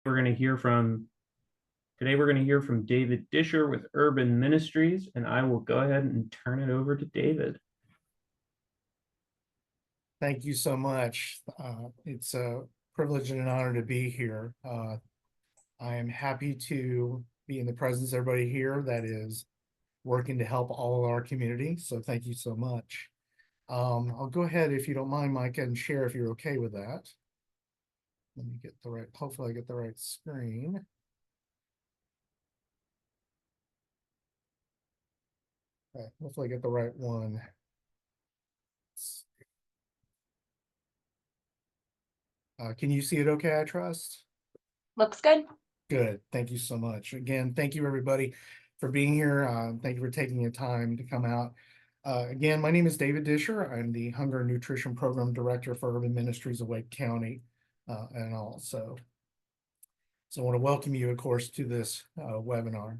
we're going to hear from Today we're going to hear from David Disher with Urban Ministries, and I will go ahead and turn it over to David. Thank you so much. It's a privilege and an honor to be here. I am happy to be in the presence of everybody here that is working to help all of our community. So thank you so much. I'll go ahead, if you don't mind, Micah, and share if you're okay with that. Let me get the right, hopefully I get the right screen. Okay, hopefully I get the right one. Can you see it okay, I trust? Looks good. Good. Thank you so much. Again, thank you everybody for being here. Thank you for taking the time to come out. Again, my name is David Disher. I'm the Hunger and Nutrition Program Director for Urban Ministries of Wake County. And also, so I want to welcome you, of course, to this webinar.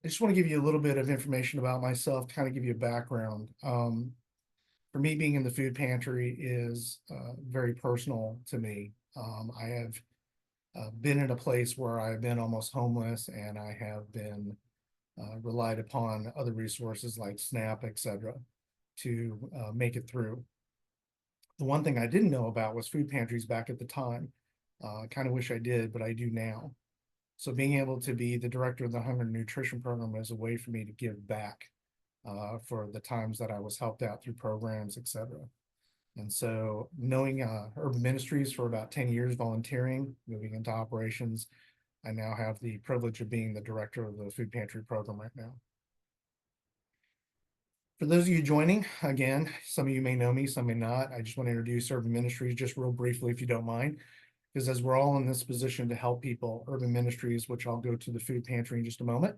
I just want to give you a little bit of information about myself, kind of give you a background. For me, being in the food pantry is very personal to me. I have been in a place where I've been almost homeless, and I have been relied upon other resources like SNAP, etc., to make it through. The one thing I didn't know about was food pantries back at the time. I kind of wish I did, but I do now. So being able to be the director of the Hunger and Nutrition Program is a way for me to give back for the times that I was helped out through programs, etc. And so knowing Urban Ministries for about 10 years volunteering, moving into operations, I now have the privilege of being the director of the food pantry program right now. For those of you joining, again, some of you may know me, some may not. I just want to introduce Urban Ministries just real briefly, if you don't mind, because as we're all in this position to help people, Urban Ministries, which I'll go to the food pantry in just a moment,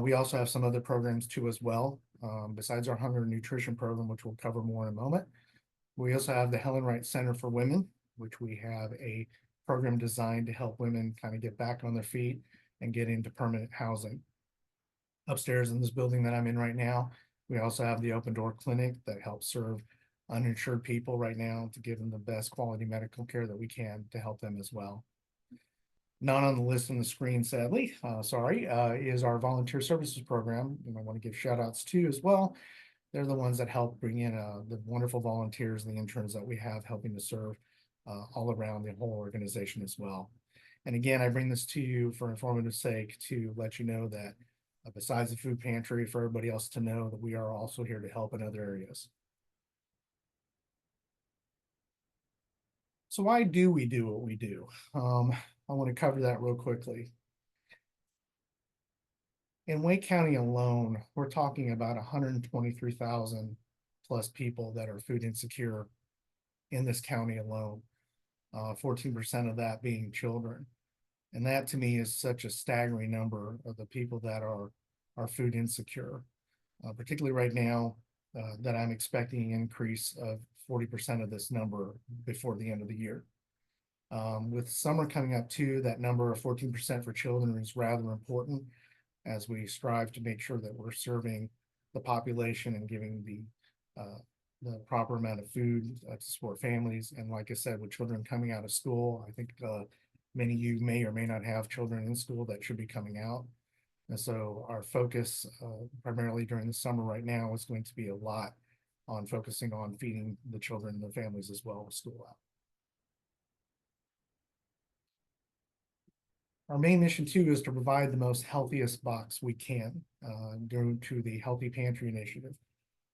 we also have some other programs too as well, besides our hunger and nutrition program, which we'll cover more in a moment. We also have the Helen Wright Center for Women, which we have a program designed to help women kind of get back on their feet and get into permanent housing. Upstairs in this building that I'm in right now, we also have the Open Door Clinic that helps serve uninsured people right now to give them the best quality medical care that we can to help them as well. Not on the list on the screen, sadly, is our volunteer services program. And I want to give shout outs to as well. They're the ones that help bring in the wonderful volunteers and the interns that we have helping to serve all around the whole organization as well. And again, I bring this to you for informative sake to let you know that besides the food pantry, for everybody else to know that we are also here to help in other areas. So why do we do what we do? I want to cover that real quickly. In Wake County alone, we're talking about 123,000 plus people that are food insecure in this county alone, 14% of that being children. And that to me is such a staggering number of the people that are food insecure, particularly right now that I'm expecting an increase of 40% of this number before the end of the year. With summer coming up too, that number of 14% for children is rather important as we strive to make sure that we're serving the population and giving the proper amount of food to support families. And like I said, with children coming out of school, I think many of you may or may not have children in school that should be coming out. And so our focus primarily during the summer right now is going to be a lot on focusing on feeding the children and the families as well with school out. Our main mission too is to provide the most healthiest box we can due to the Healthy Pantry Initiative.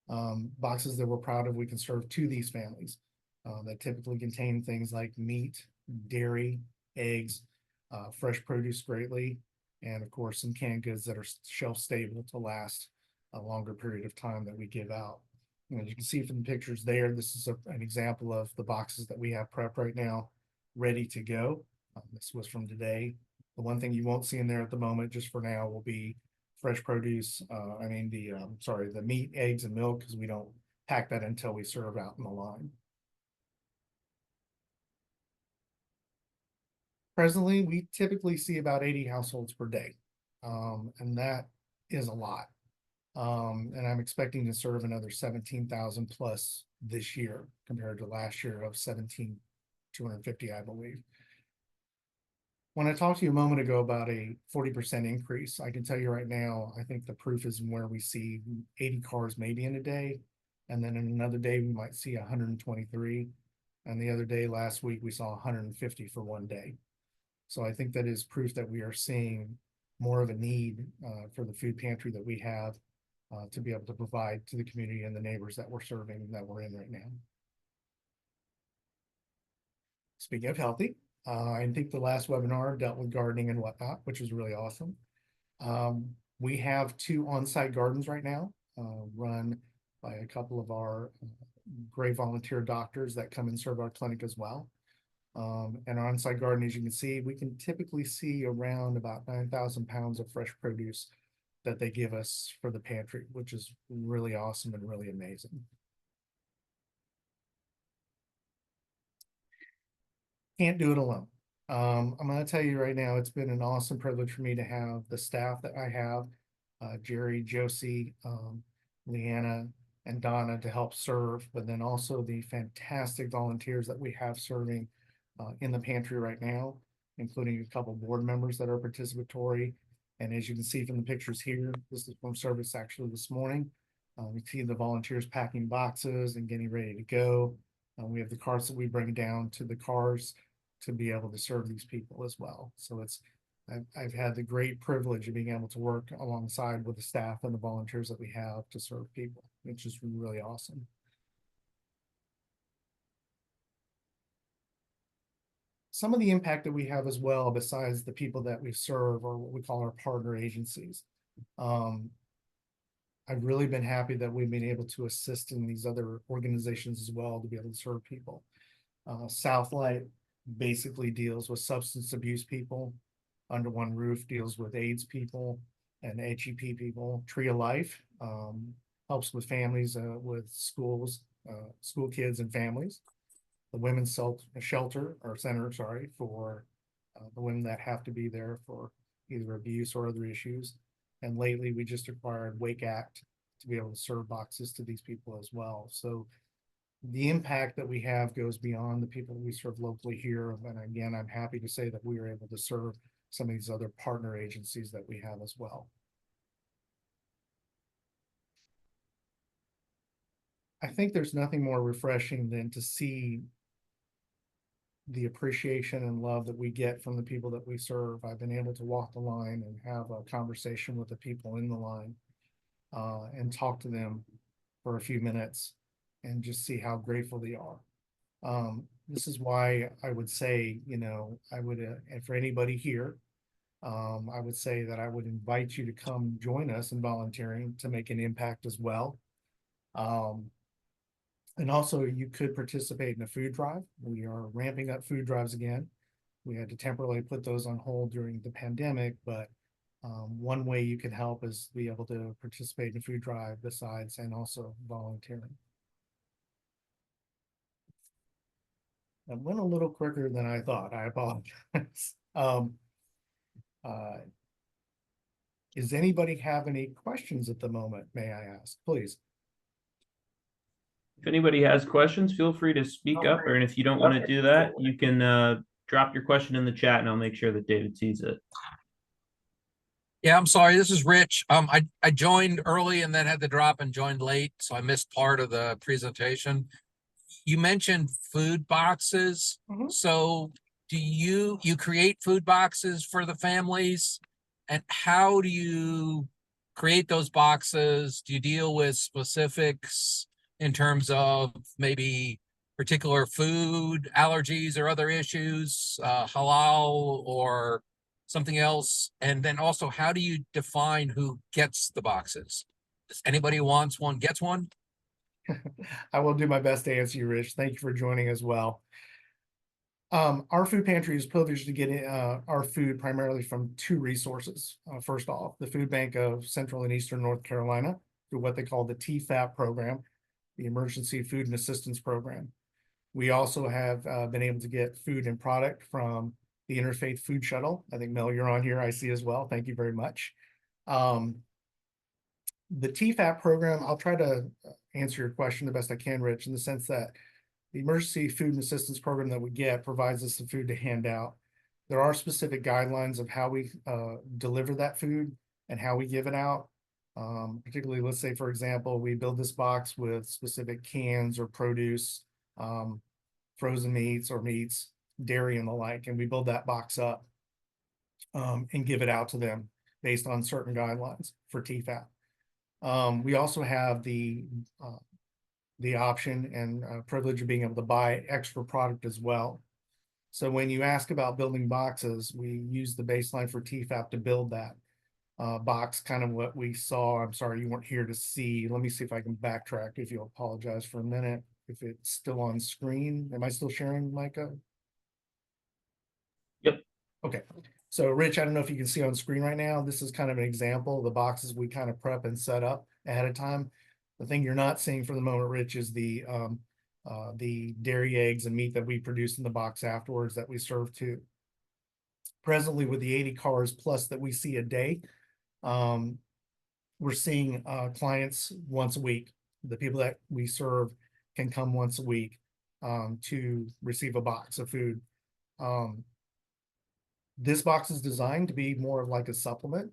Boxes that we're proud of we can serve to these families that typically contain things like meat, dairy, eggs, fresh produce greatly, and of course some canned goods that are shelf stable to last a longer period of time that we give out. And as you can see from the pictures there, this is an example of the boxes that we have prepped right now, ready to go. This was from today. The one thing you won't see in there at the moment, just for now, will be fresh produce. The meat, eggs, and milk, because we don't pack that until we serve out in the line. Presently, we typically see about 80 households per day, and that is a lot. And I'm expecting to serve another 17,000 plus this year compared to last year of 250, I believe. When I talked to you a moment ago about a 40% increase, I can tell you right now, I think the proof is in where we see 80 cars maybe in a day. And then in another day, we might see 123. And the other day, last week, we saw 150 for one day. So I think that is proof that we are seeing more of a need for the food pantry that we have to be able to provide to the community and the neighbors that we're serving, that we're in right now. Speaking of healthy, I think the last webinar dealt with gardening and whatnot, which is really awesome. We have 2 on-site gardens right now, run by a couple of our great volunteer doctors that come and serve our clinic as well. And our on-site garden, as you can see, we can typically see around about 9,000 pounds of fresh produce that they give us for the pantry, which is really awesome and really amazing. Can't do it alone. I'm going to tell you right now, it's been an awesome privilege for me to have the staff that I have, Jerry, Josie, Leanna, and Donna to help serve, but then also the fantastic volunteers that we have serving in the pantry right now, including a couple board members that are participatory. And as you can see from the pictures here, this is from service actually this morning. We see the volunteers packing boxes and getting ready to go. We have the carts that we bring down to the cars to be able to serve these people as well. So I've had the great privilege of being able to work alongside with the staff and the volunteers that we have to serve people. It's just really awesome. Some of the impact that we have as well, besides the people that we serve, or what we call our partner agencies. I've really been happy that we've been able to assist in these other organizations as well to be able to serve people. Southlight basically deals with substance abuse people. Under One Roof deals with AIDS people and HEP people. Tree of Life helps with families with schools, school kids and families. The Women's Shelter or Center, sorry, for the women that have to be there for either abuse or other issues. And lately, we just acquired Wake Act to be able to serve boxes to these people as well. So the impact that we have goes beyond the people that we serve locally here. And again, I'm happy to say that we are able to serve some of these other partner agencies that we have as well. I think there's nothing more refreshing than to see the appreciation and love that we get from the people that we serve. I've been able to walk the line and have a conversation with the people in the line and talk to them for a few minutes and just see how grateful they are. This is why I would say, you know, I would, and for anybody here, I would say that I would invite you to come join us in volunteering to make an impact as well. And also you could participate in a food drive. We are ramping up food drives again. We had to temporarily put those on hold during the pandemic, but one way you can help is be able to participate in a food drive besides and also volunteering. I went a little quicker than I thought. I apologize. Does anybody have any questions at the moment? May I ask, please? If anybody has questions, feel free to speak up, and if you don't want to do that, you can drop your question in the chat and I'll make sure that David sees it. Yeah, I'm sorry. This is Rich. I joined early and then had to drop and joined late, so I missed part of the presentation. You mentioned food boxes. Mhm. So do you create food boxes for the families? And how do you create those boxes? Do you deal with specifics in terms of maybe particular food allergies or other issues, halal or something else? And then also, how do you define who gets the boxes? Does anybody who wants one gets one? I will do my best to answer you, Rich. Thank you for joining as well. Our food pantry is privileged to get our food primarily from 2 resources. First off, the Food Bank of Central and Eastern North Carolina through what they call the TFAP program, the Emergency Food and Assistance Program. We also have been able to get food and product from the Interfaith Food Shuttle. I think, Mel, you're on here, I see as well. Thank you very much. The TFAP program, I'll try to answer your question the best I can, Rich, in the sense that the emergency food and assistance program that we get provides us the food to hand out. There are specific guidelines of how we deliver that food and how we give it out. Particularly, let's say, for example, we build this box with specific cans or produce, frozen meats or meats, dairy and the like, and we build that box up and give it out to them based on certain guidelines for TFAP. We also have the option and privilege of being able to buy extra product as well. So when you ask about building boxes, we use the baseline for TFAP to build that box, kind of what we saw. I'm sorry you weren't here to see. Let me see if I can backtrack, if you'll apologize for a minute, if it's still on screen. Am I still sharing, Micah? Yep. Okay. So Rich, I don't know if you can see on screen right now. This is kind of an example of the boxes we kind of prep and set up ahead of time. The thing you're not seeing for the moment, Rich, is the dairy, eggs, and meat that we produce in the box afterwards that we serve to. Presently, with the 80 cars plus that we see a day, we're seeing clients once a week. The people that we serve can come once a week to receive a box of food. This box is designed to be more of like a supplement,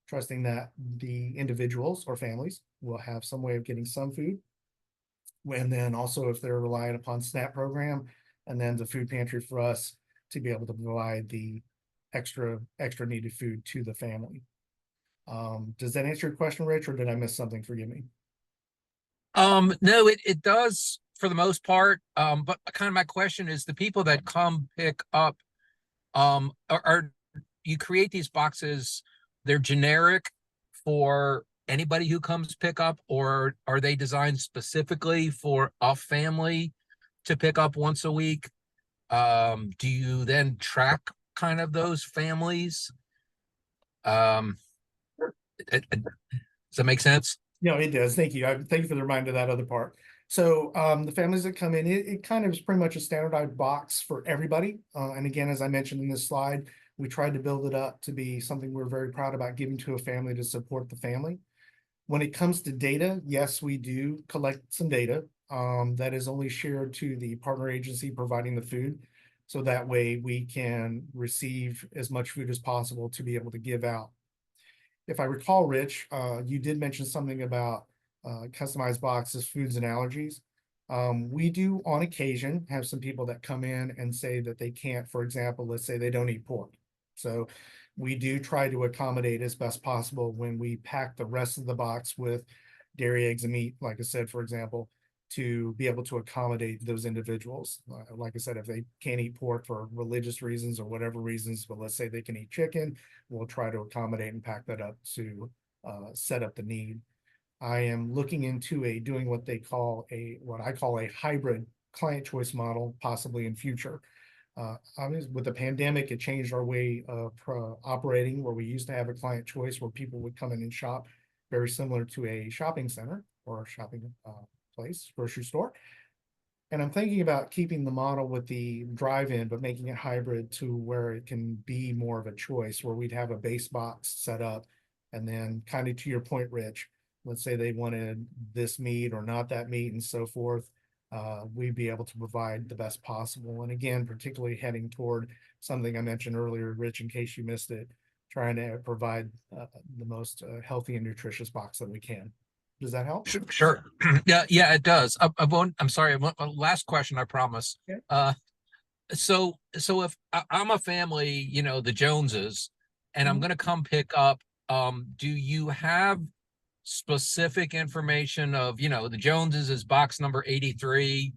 trusting that the individuals or families will have some way of getting some food. And then also if they're relying upon SNAP program, and then the food pantry for us to be able to provide the extra needed food to the family. Does that answer your question, Rich, or did I miss something? Forgive me. No, it does for the most part. But kind of my question is, the people that come pick up, are you create these boxes, they're generic for anybody who comes pick up, or are they designed specifically for a family to pick up once a week? Do you then track kind of those families? Does that make sense? No, it does. Thank you. Thank you for the reminder of that other part. So the families that come in, it kind of is pretty much a standardized box for everybody. And again, as I mentioned in this slide, we tried to build it up to be something we're very proud about giving to a family to support the family. When it comes to data, yes, we do collect some data that is only shared to the partner agency providing the food. So that way we can receive as much food as possible to be able to give out. If I recall, Rich, you did mention something about customized boxes, foods, and allergies. We do on occasion have some people that come in and say that they can't, for example, let's say they don't eat pork. So we do try to accommodate as best possible when we pack the rest of the box with dairy, eggs, and meat, like I said, for example, to be able to accommodate those individuals. Like I said, if they can't eat pork for religious reasons or whatever reasons, but let's say they can eat chicken, we'll try to accommodate and pack that up to set up the need. I am looking into doing what I call a hybrid client choice model, possibly in future. Obviously, with the pandemic, it changed our way of operating, where we used to have a client choice where people would come in and shop, very similar to a shopping center or a shopping place, grocery store. And I'm thinking about keeping the model with the drive-in, but making it hybrid to where it can be more of a choice, where we'd have a base box set up. And then kind of to your point, Rich, let's say they wanted this meat or not that meat and so forth. We'd be able to provide the best possible. And again, particularly heading toward something I mentioned earlier, Rich, in case you missed it, trying to provide the most healthy and nutritious box that we can. Does that help? Sure. Yeah, it does. I'm sorry. Last question, I promise. Okay. So if I'm a family, the Joneses, and I'm going to come pick up, do you have specific information of, the Joneses is box number 83.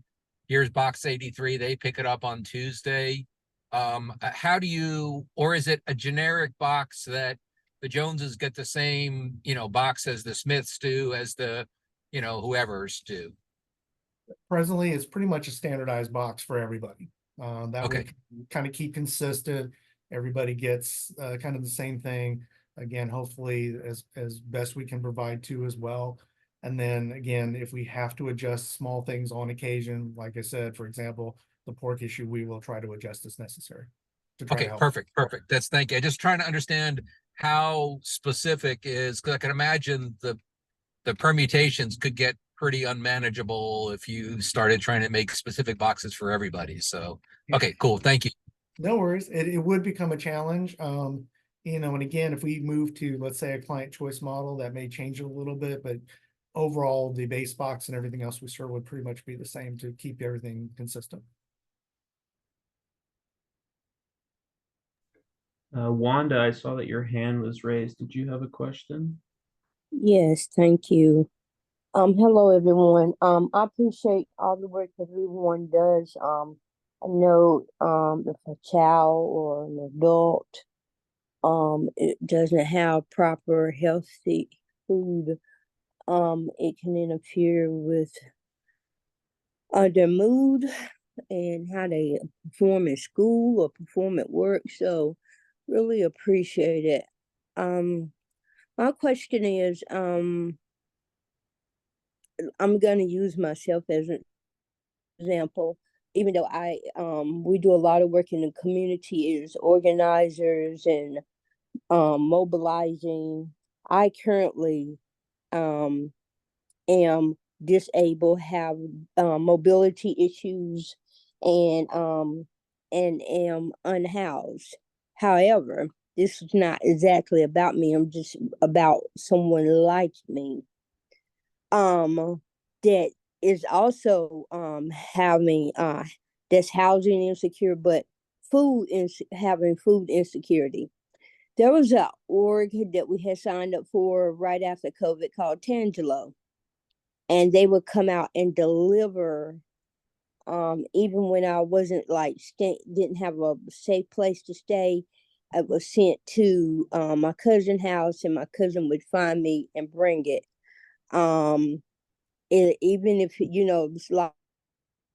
Here's box 83. They pick it up on Tuesday. How do you, or is it a generic box that the Joneses get the same, box as the Smiths do, as the, whoever's do? Presently, it's pretty much a standardized box for everybody. That Okay. way, kind of keep consistent. Everybody gets kind of the same thing. Again, hopefully as best we can provide to as well. And then again, if we have to adjust small things on occasion, like I said, for example, the pork issue, we will try to adjust as necessary to try to Okay, help. perfect. Thank you. I'm just trying to understand how specific is, because I can imagine the permutations could get pretty unmanageable if you started trying to make specific boxes for everybody. So, Yeah. okay, cool. Thank you. No worries. It would become a challenge. And again, if we move to, let's say, a client choice model, that may change it a little bit, but overall, the base box and everything else we serve would pretty much be the same to keep everything consistent. Wanda, I saw that your hand was raised. Did you have a question? Yes, thank you. Hello everyone. I appreciate all the work that everyone does. I know if a child or an adult it doesn't have proper healthy food, it can interfere with their mood and how they perform in school or perform at work. So really appreciate it. My question is, I'm gonna use myself as an example, even though we do a lot of work in the community as organizers and mobilizing. I currently um am disabled, have mobility issues, and am unhoused. However, this is not exactly about me. I'm just about someone like me. That is also having that's housing insecure, but having food insecurity. There was a org that we had signed up for right after COVID called Tangelo, and they would come out and deliver even when I wasn't like didn't have a safe place to stay. I was sent to my cousin's house, and my cousin would find me and bring it. Um, Even if a lot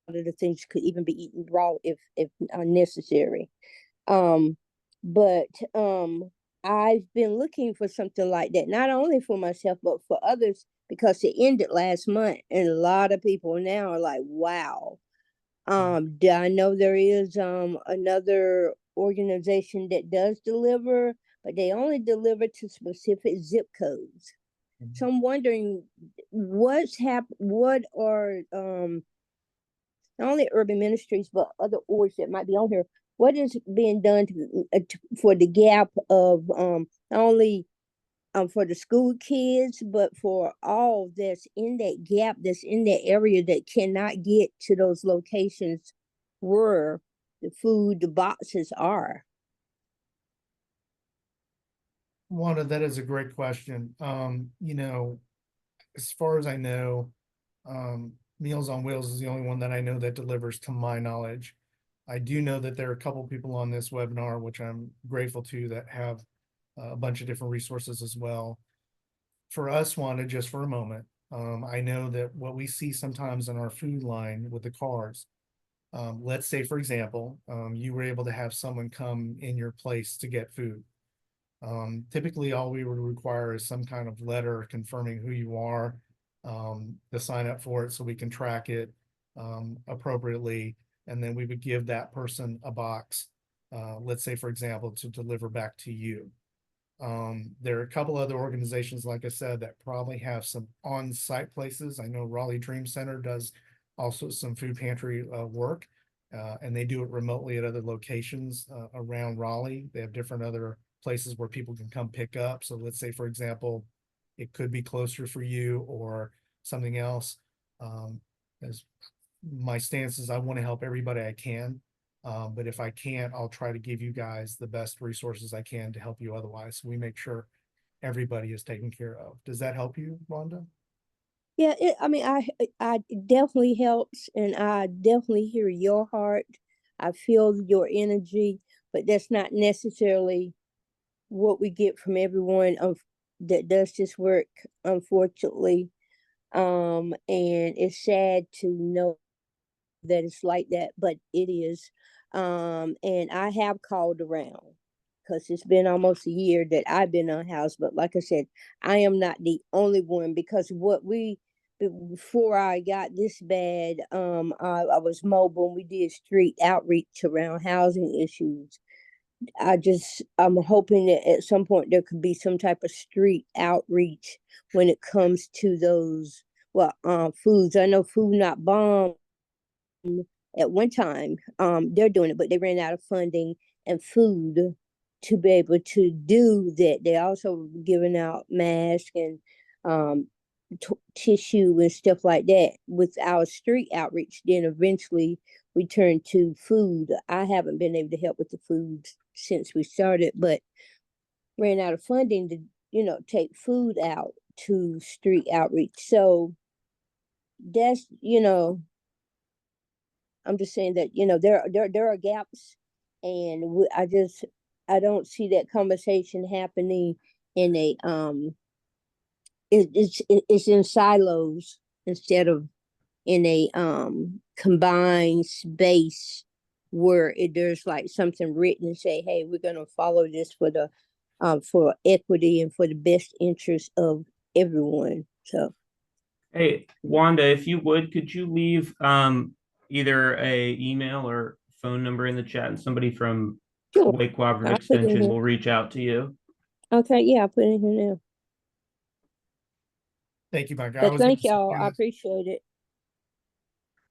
of the things could even be eaten raw if necessary. Um, but I've been looking for something like that, not only for myself but for others, because it ended last month, and a lot of people now are like, "Wow." I know there is another organization that does deliver, but they only deliver to specific zip codes. So I'm wondering what are not only Urban Ministries but other orgs that might be on here. What is being done for the gap of not only for the school kids, but for all that's in that gap, that's in that area that cannot get to those locations where the boxes are? Wanda, that is a great question. As far as I know, Meals on Wheels is the only one that I know that delivers, to my knowledge. I do know that there are a couple people on this webinar, which I'm grateful to, that have a bunch of different resources as well. For us, Wanda, just for a moment, I know that what we see sometimes in our food line with the cars, let's say, for example, you were able to have someone come in your place to get food. Typically, all we would require is some kind of letter confirming who you are, to sign up for it so we can track it appropriately. And then we would give that person a box, let's say, for example, to deliver back to you. There are a couple other organizations, like I said, that probably have some on-site places. I know Raleigh Dream Center does also some food pantry work, and they do it remotely at other locations around Raleigh. They have different other places where people can come pick up. So let's say, for example, it could be closer for you or something else. As my stance is, I want to help everybody I can. But if I can't, I'll try to give you guys the best resources I can to help you otherwise. So we make sure everybody is taken care of. Does that help you, Rhonda? Yeah, I mean, it definitely helps, and I definitely hear your heart. I feel your energy, but that's not necessarily what we get from everyone that does this work, unfortunately. And it's sad to know that it's like that, but it is. And I have called around because it's been almost a year that I've been unhoused. But like I said, I am not the only one, because before I got this bad, I was mobile and we did street outreach around housing issues. I'm hoping that at some point there could be some type of street outreach when it comes to those foods. I know Food Not Bomb at one time, they're doing it, but they ran out of funding and food to be able to do that. They also giving out masks and um, tissue and stuff like that with our street outreach. Then eventually we turned to food. I haven't been able to help with the food since we started, but ran out of funding to, take food out to street outreach. So that's, I'm just saying that, there are gaps, and I don't see that conversation happening in a it's in silos instead of in a combined space where there's like something written and say, hey, we're gonna follow this for equity and for the best interest of everyone. So Hey, Wanda, if you would, could you leave either a email or phone number in the chat, and somebody from sure, Wake Cooperative I'll put it in Extension here. will reach out to you. Okay, yeah, I'll put it in here now. Thank you, Micah. But thank y'all. I appreciate it.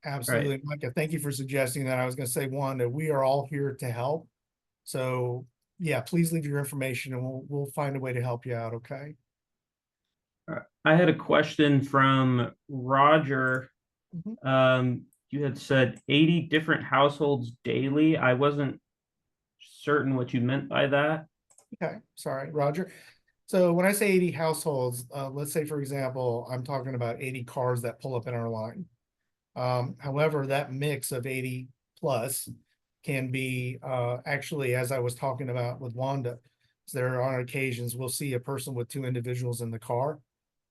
Absolutely, Micah. Thank you for suggesting that. I was going to say, Wanda, we are all here to help. So yeah, please leave your information and we'll find a way to help you out. Okay. I had a question from Roger. You had said 80 different households daily. I wasn't certain what you meant by that. Okay, sorry, Roger. So when I say 80 households, let's say, for example, I'm talking about 80 cars that pull up in our line. However, that mix of 80 plus can be actually, as I was talking about with Wanda, there are on occasions we'll see a person with two individuals in the car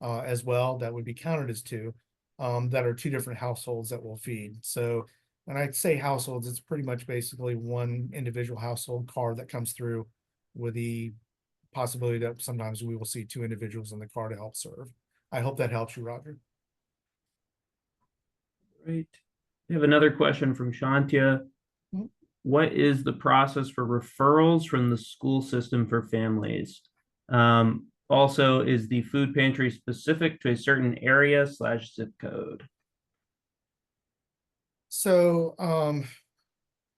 as well that would be counted as two, that are two different households that we'll feed. So when I say households, it's pretty much basically one individual household car that comes through with the possibility that sometimes we will see two individuals in the car to help serve. I hope that helps you, Roger. Great. We have another question from Shantia. Mhm. What is the process for referrals from the school system for families? Also, is the food pantry specific to a certain area / zip code? So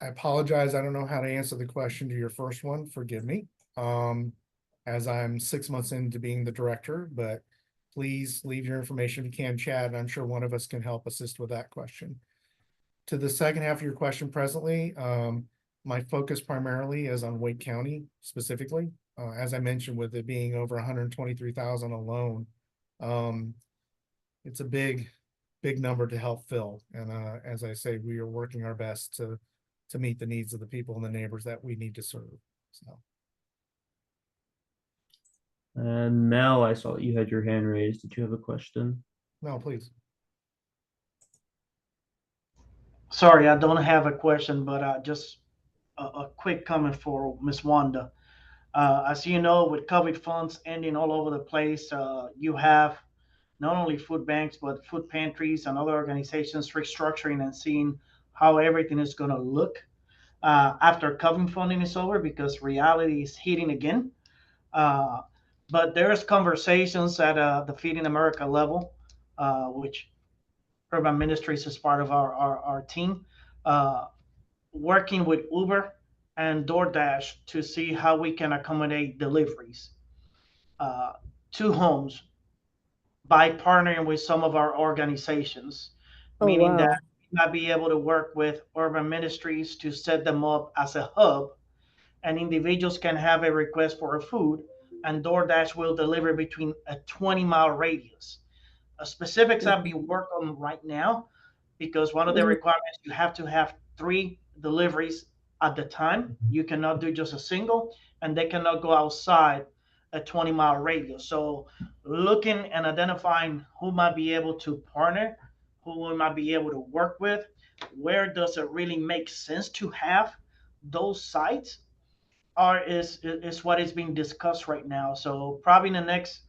I apologize. I don't know how to answer the question to your first one. Forgive me. As I'm 6 months into being the director, but please leave your information if you can, Chad, and I'm sure one of us can help assist with that question. To the second half of your question presently, my focus primarily is on Wake County specifically. As I mentioned, with it being over 123,000 alone, it's a big number to help fill. And as I say, we are working our best to meet the needs of the people and the neighbors that we need to serve. So. And Mel, I saw that you had your hand raised. Did you have a question? No, please. Sorry, I don't have a question, but just a quick comment for Ms. Wanda. As you know, with COVID funds ending all over the place, you have not only food banks, but food pantries and other organizations restructuring and seeing how everything is going to look after COVID funding is over, because reality is hitting again. But there's conversations at the Feeding America level, which Urban Ministries is part of our team, uh, working with Uber and DoorDash to see how we can accommodate deliveries uh, to homes by partnering with some of our organizations, Oh meaning that wow. we might be able to work with Urban Ministries to set them up as a hub, and individuals can have a request for a food, and DoorDash will deliver between a 20-mile radius. Specifics I'll be working on right now, because one of the requirements, you have to have 3 deliveries at the time. You cannot do just a single, and they cannot go outside a 20-mile radius. So looking and identifying who might be able to partner, who we might be able to work with, where does it really make sense to have those sites is what is being discussed right now. So probably in the next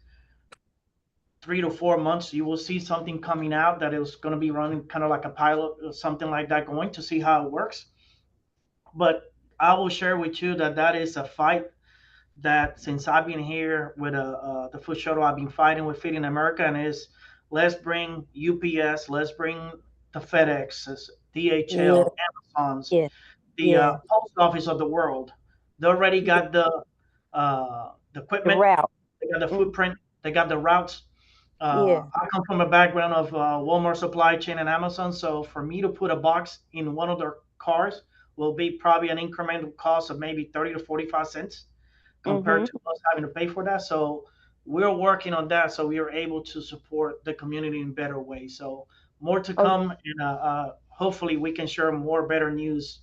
3 to 4 months, you will see something coming out that is going to be running kind of like a pilot or something like that, going to see how it works. But I will share with you that that is a fight that since I've been here with the food shuttle, I've been fighting with Feeding America, and is let's bring UPS, let's bring the FedExes, Yeah, DHL, Amazons, yeah, the yeah. post office of the world. They already Yeah. got the The equipment, route. they got the Mm, footprint, they got the routes. yeah. I come from a background of Walmart supply chain and Amazon, so for me to put a box in one of their cars will be probably an incremental cost of maybe 30 to 45 cents compared Mm-hmm. to us having to pay for that. So we're working on that, so we are able to support the community in better ways. So more to Oh, come, and hopefully we can share more better news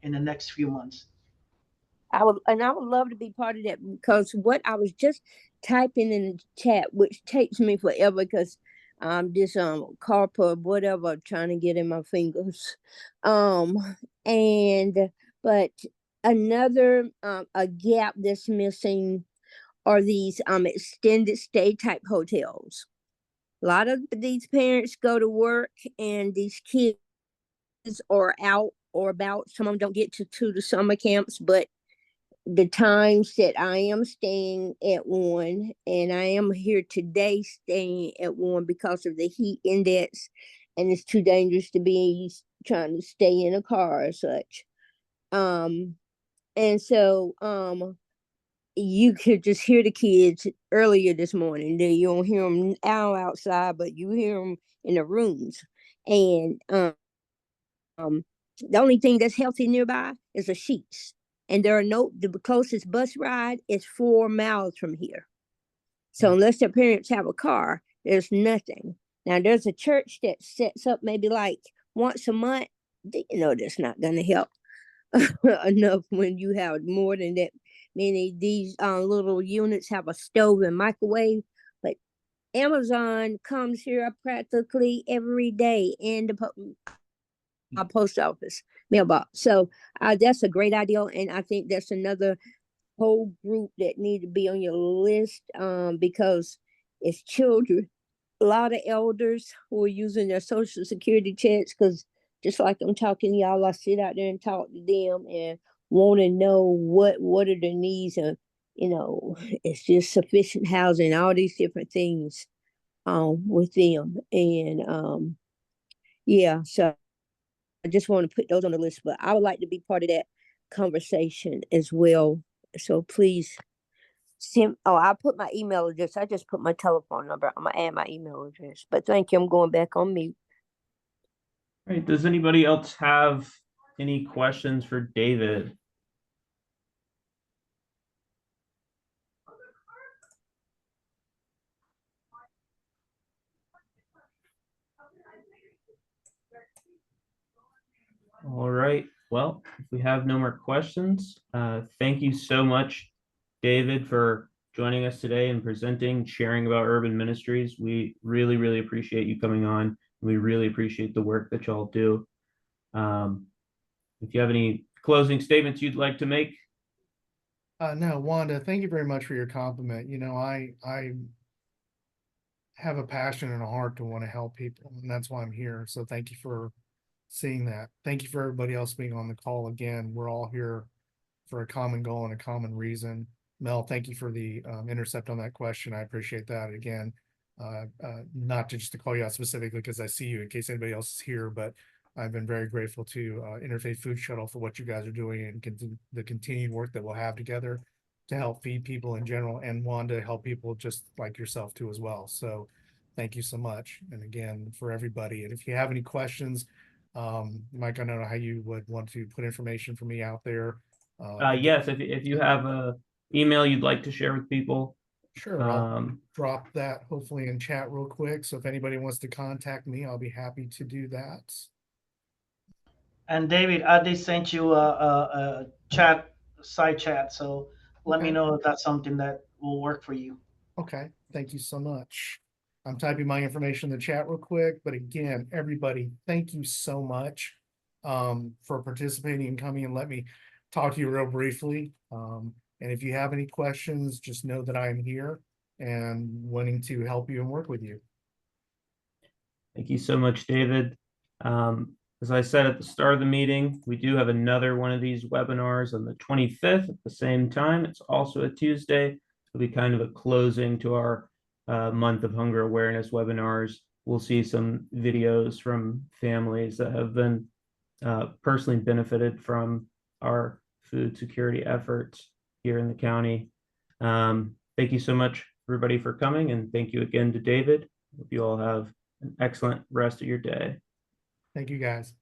in the next few months. I would love to be part of that because what I was just typing in the chat, which takes me forever because this carpal whatever trying to get in my fingers. Um and but another a gap that's missing are these extended stay type hotels. A lot of these parents go to work and these kids are out or about. Some of them don't get to the summer camps, but the times that I am staying at one, and I am here today staying at one because of the heat index, and it's too dangerous to be trying to stay in a car or such. Um, and so you could just hear the kids earlier this morning. You don't hear them out outside, but you hear them in the rooms. And um, the only thing that's healthy nearby is a Sheets. And the closest bus ride is 4 miles from here. So unless their parents have a car, there's nothing. Now there's a church that sets up maybe like once a month. That's not going to help enough when you have more than that many. These little units have a stove and microwave, but Amazon comes here practically every day, and our post office mailbox. So that's a great idea, and I think that's another whole group that need to be on your list because it's children. A lot of elders who are using their social security checks because just like I'm talking to y'all, I sit out there and talk to them and want to know what are their needs, and it's just sufficient housing, all these different things with them. And yeah, so I just want to put those on the list, but I would like to be part of that conversation as well. So please I'll put my email address. I just put my telephone number. I'm gonna add my email address. But thank you. I'm going back on mute. All right, does anybody else have any questions for David? All right, well, if we have no more questions, thank you so much, David, for joining us today and presenting, sharing about Urban Ministries. We really, really appreciate you coming on. We really appreciate the work that y'all do. If you have any closing statements you'd like to make. No, Wanda, thank you very much for your compliment. I have a passion and a heart to want to help people, and that's why I'm here. So thank you for seeing that. Thank you for everybody else being on the call again. We're all here for a common goal and a common reason. Mel, thank you for the intercept on that question. I appreciate that. Again, not to just to call you out specifically because I see you in case anybody else is here, but I've been very grateful to Interfaith Food Shuttle for what you guys are doing and the continued work that we'll have together to help feed people in general, and want to help people just like yourself too as well. So thank you so much. And again, for everybody. And if you have any questions, Mike, I don't know how you would want to put information for me out there. Yes, if you have a email you'd like to share with people. Sure, I'll drop that hopefully in chat real quick. So if anybody wants to contact me, I'll be happy to do that. And David, I did send you a chat, side chat. So let me Okay. know if that's something that will work for you. Okay, thank you so much. I'm typing my information in the chat real quick, but again, everybody, thank you so much for participating and coming and let me talk to you real briefly. And if you have any questions, just know that I'm here and wanting to help you and work with you. Thank you so much, David. As I said at the start of the meeting, we do have another one of these webinars on the 25th at the same time. It's also a Tuesday. It'll be kind of a closing to our month of hunger awareness webinars, we'll see some videos from families that have been personally benefited from our food security efforts here in the county. Thank you so much, everybody, for coming, and thank you again to David. Hope you all have an excellent rest of your day. Thank you, guys.